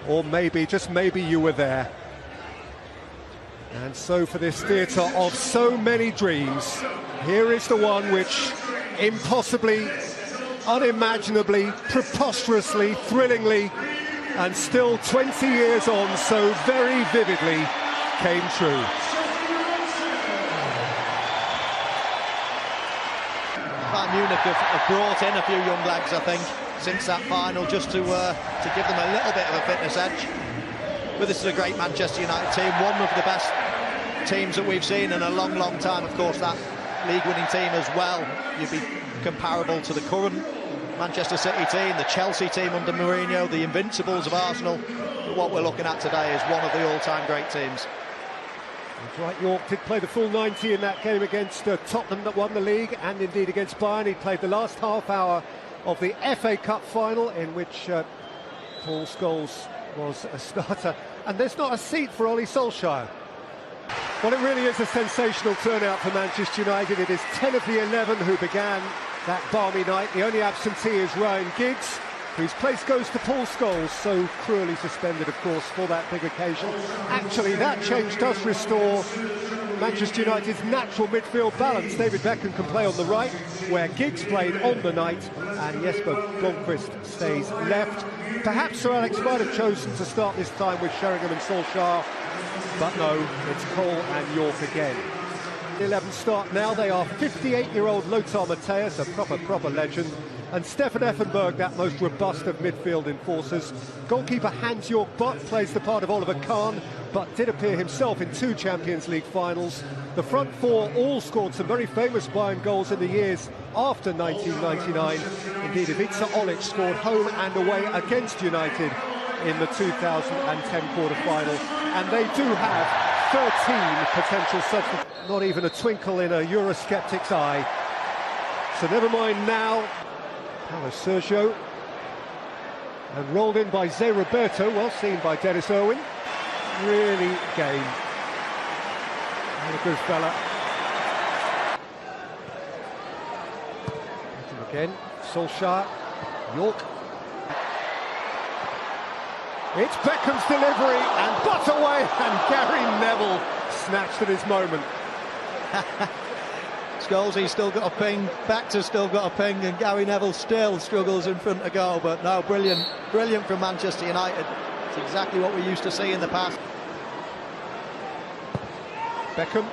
or maybe, just maybe, you were there. And so for this theatre of so many dreams, here is the one which impossibly, unimaginably, preposterously, thrillingly, and still 20 years on, so very vividly came true. Bayern Munich have brought in a few young lads, I think, since that final, just to give them a little bit of a fitness edge. But this is a great Manchester United team, one of the best teams that we've seen in a long, long time. Of course, that league-winning team as well. You'd be comparable to the current Manchester City team, the Chelsea team under Mourinho, the Invincibles of Arsenal. But what we're looking at today is one of the all-time great teams. That's right, York did play the full 90 in that game against Tottenham that won the league, and indeed against Bayern. He played the last half hour of the FA Cup final, in which Paul Scholes was a starter. And there's not a seat for Ole Solskjaer. Well, it really is a sensational turnout for Manchester United. It is 10 of the 11 who began that balmy night. The only absentee is Ryan Giggs, whose place goes to Paul Scholes, so cruelly suspended, of course, for that big occasion. Actually, that change does restore Manchester United's natural midfield balance. David Beckham can play on the right, where Giggs played on the night, and Jesper Blomqvist stays left. Perhaps Sir Alex might have chosen to start this time with Sheringham and Solskjaer, but no, it's Cole and York again. The 11 start now. They are 58-year-old Lothar Matthäus, a proper legend, and Stefan Effenberg, that most robust of midfield enforcers. Goalkeeper Hans-Jörg Butt plays the part of Oliver Kahn, but did appear himself in 2 Champions League finals. The front 4 all scored some very famous Bayern goals in the years after 1999. Indeed, Ivica Olic scored home and away against United in the 2010 quarter-final, and they do have 13 potential substitutes. Not even a twinkle in a Eurosceptic's eye. So never mind now. Paulo Sergio, and rolled in by Zé Roberto, well seen by Dennis Irwin. Really game. And a good fella. Again, Solskjaer, York. It's Beckham's delivery, and Butt away, and Gary Neville snatched at his moment. Scholes, he's still got a ping, Baxter's still got a ping, and Gary Neville still struggles in front of goal. But no, brilliant from Manchester United. It's exactly what we used to see in the past. Beckham,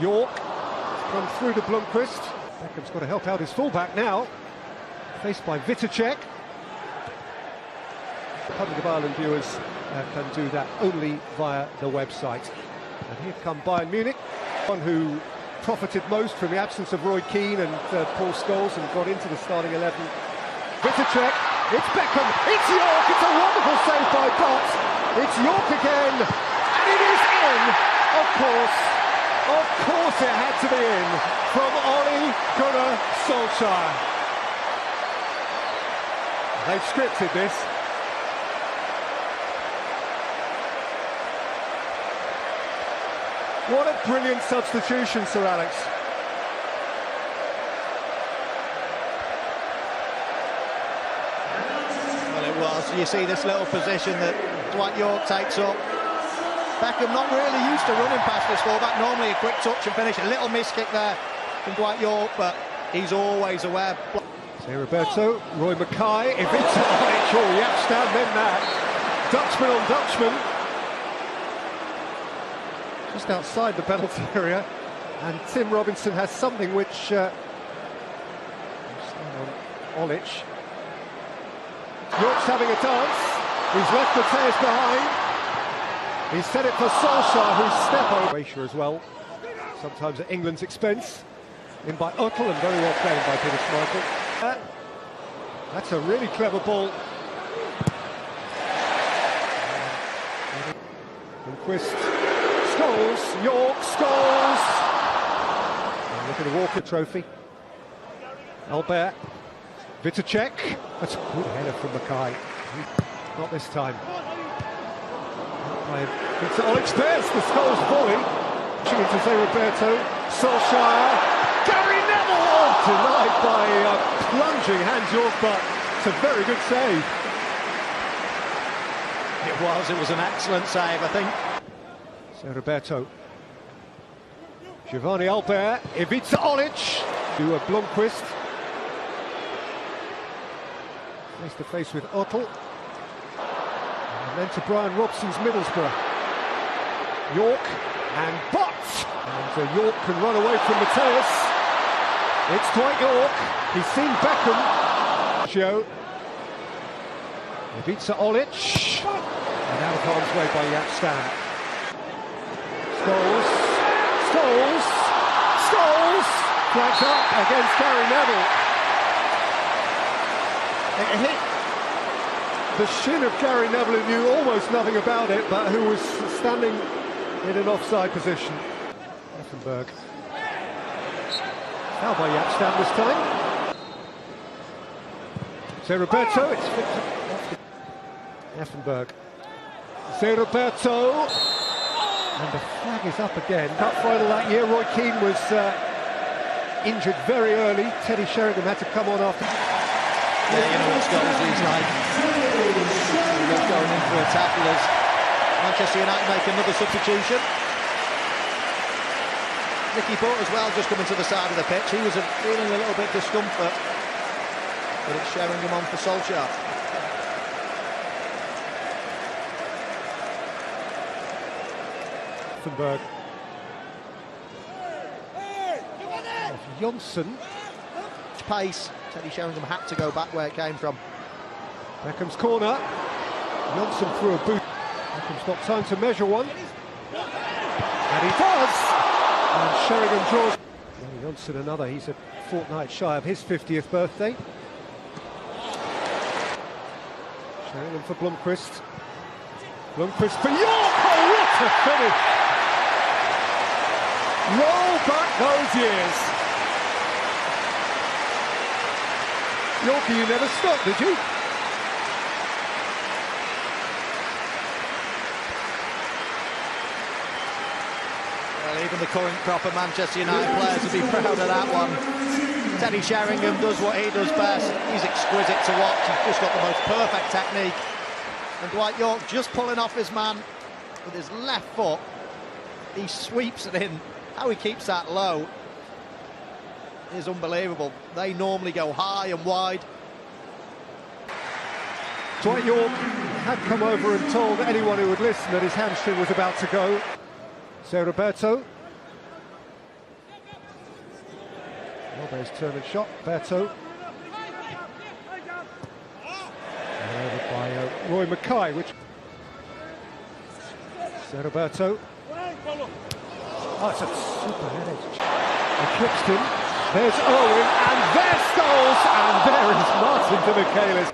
York, come through to Blomqvist. Beckham's got to help out his fullback now, faced by Vitacek. Public of Ireland viewers can do that only via the website. And here come Bayern Munich, one who profited most from the absence of Roy Keane and Paul Scholes, and got into the starting 11. Vitacek, it's Beckham, it's York, it's a wonderful save by Butt. It's York again, and it is in, of course it had to be in, from Ole Gunnar Solskjaer. They've scripted this. What a brilliant substitution, Sir Alex. Well, it was. You see this little position that Dwight York takes up. Beckham not really used to running past this fullback. Normally a quick touch and finish. A little miss kick there from Dwight York, but he's always aware. Zé Roberto, Roy Mackay, Ivica Olic, oh, yep, stand then that. Dutchman on Dutchman. Just outside the penalty area, and Tim Robinson has something which Olic. York's having a dance. He's left Matthäus behind. He's set it for Solskjaer, who's step over as well, sometimes at England's expense. In by Uttel, and very well played by Peter Schmeichel. That's a really clever ball. And Quist. Scholes, York, Scholes. And look at the Walker Trophy. Albert, Vitacek. That's a good header from Mackay. Not this time. It's Olic spares the Scholes volley. Pushing into Zé Roberto. Solskjaer. Gary Neville! Oh, denied by plunging Hans-Jörg Butt. It's a very good save. It was an excellent save, I think. So Roberto. Giovanni Albert, Ivica Olic to Blomqvist. Face to face with Ottel. And then to Brian Robson's Middlesbrough. York and Butts. And York can run away from Mateus. It's Dwight York. He's seen Beckham. Joe. Ivica Olic. And out of harm's way by Jaap Stam. Scholes. Flags up against Gary Neville. It hit the shin of Gary Neville, who knew almost nothing about it, but who was standing in an offside position. Effenberg. Foul by Jaap Stam this time. So Roberto, it's Effenberg. So Roberto. And the flag is up again. Cup final that year, Roy Keane was injured very early. Teddy Sheringham had to come on after. Yeah, you know what Scholes is like. He was going in for a tackle as Manchester United make another substitution. Nicky Butt as well, just coming to the side of the pitch. He was feeling a little bit discomfort, but it's Sheringham on for Solskjaer. Effenberg. Jonsson. Pace. Teddy Sheringham had to go back where it came from. Beckham's corner. Jonsson threw a boot. Beckham's got time to measure one. And he does! And Sheringham draws. Jonsson another. He's a fortnight shy of his 50th birthday. Sheringham for Blomqvist. Blomqvist for York! Oh, what a finish! Roll back those years. Yorkie, you never stopped, did you? Well, even the current crop of Manchester United players would be proud of that one. Teddy Sheringham does what he does best. He's exquisite to watch. He's just got the most perfect technique. And Dwight York just pulling off his man with his left foot. He sweeps it in. How he keeps that low is unbelievable. They normally go high and wide. Dwight York had come over and told anyone who would listen that his hamstring was about to go. So Roberto. Albert's turn and shot. Roberto. And over by Roy Mackay, which... So Roberto. Oh, it's a super headed. Eclipsed him. There's Owen, and there's Scholes, and there is Martin de Michelis.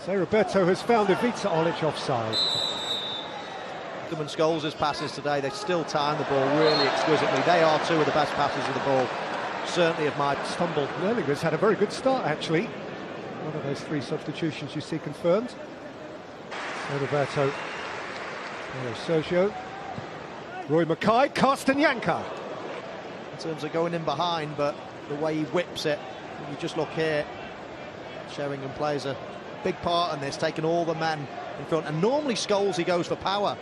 So Roberto has found Ivica Olic offside. And Scholes' passes today, they still time the ball really exquisitely. They are two of the best passers of the ball. Certainly of my stumble. Lerlinger's had a very good start, actually. One of those three substitutions you see confirmed. So Roberto. Sergio. Roy Mackay, Carsten Janka. In terms of going in behind, but the way he whips it, you just look here. Sheringham plays a big part in this, taking all the men in front. And normally Scholes, he goes for power.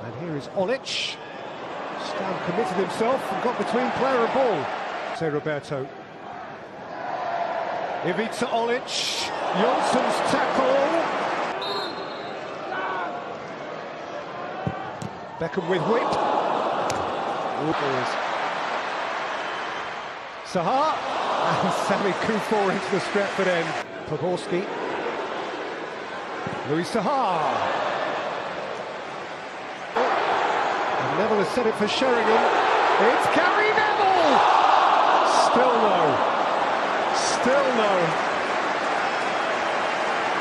And here is Olic. Stam committed himself and got between player and ball. So Roberto. Ivica Olic. Jonsson's tackle. Beckham with whip. Sahar and Sami Kufor into the Stretford end. Pogorski. Louis Sahar. And Neville has set it for Sheringham. It's Gary Neville! Still no. Still no.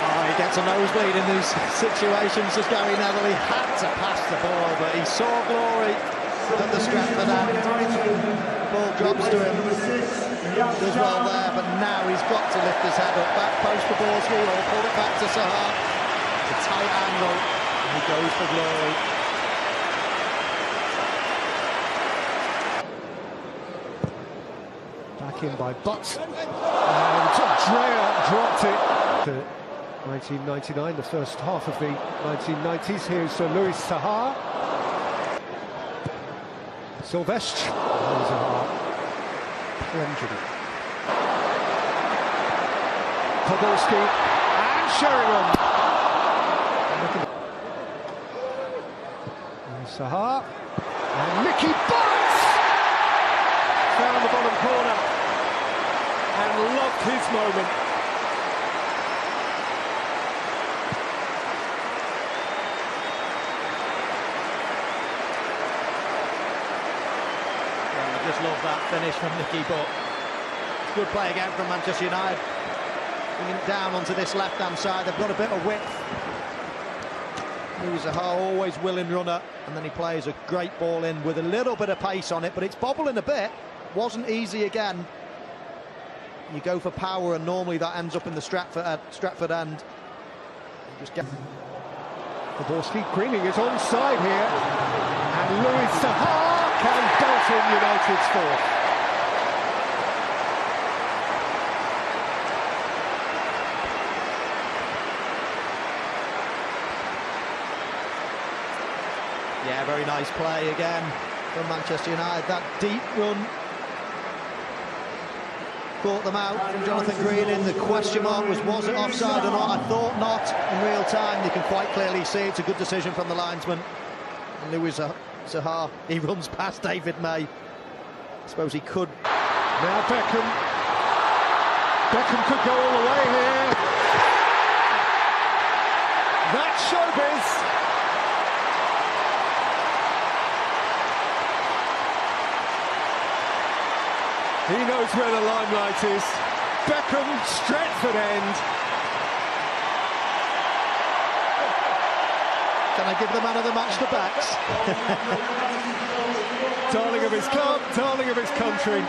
Oh, he gets a nosebleed in these situations as Gary Neville. He had to pass the ball, but he saw glory at the Stretford end. Ball drops to him. Does well there, but now he's got to lift his head up. Back post for Borski, or pull it back to Sahar. It's a tight angle, and he goes for glory. Back in by Butts. And Drea dropped it. 1999, the first half of the 1990s. Here's Louis Saha. Sylvestre. Zaha. Podolski and Sheringham. Saha and Mickey Butts found the bottom corner and loved his moment. I just love that finish from Mickey Butt. Good play again from Manchester United. Bringing it down onto this left-hand side. They've got a bit of width. Louis Zaha, always willing runner, and then he plays a great ball in with a little bit of pace on it, but it's bobbling a bit. Wasn't easy again. You go for power, and normally that ends up in the Stratford end. Just get. Podolski Greening is onside here, and Louis Zaha can bolt in United's fourth. Yeah, very nice play again from Manchester United. That deep run caught them out from Jonathan Greening. The question mark was it offside or not? I thought not in real time. You can quite clearly see it's a good decision from the linesman. And Louis Zaha, he runs past David May. I suppose he could. Now Beckham. Beckham could go all the way here. That's showbiz. He knows where the limelight is. Beckham, Stratford end. Can I give the man of the match the backs? Darling of his club, darling of his country.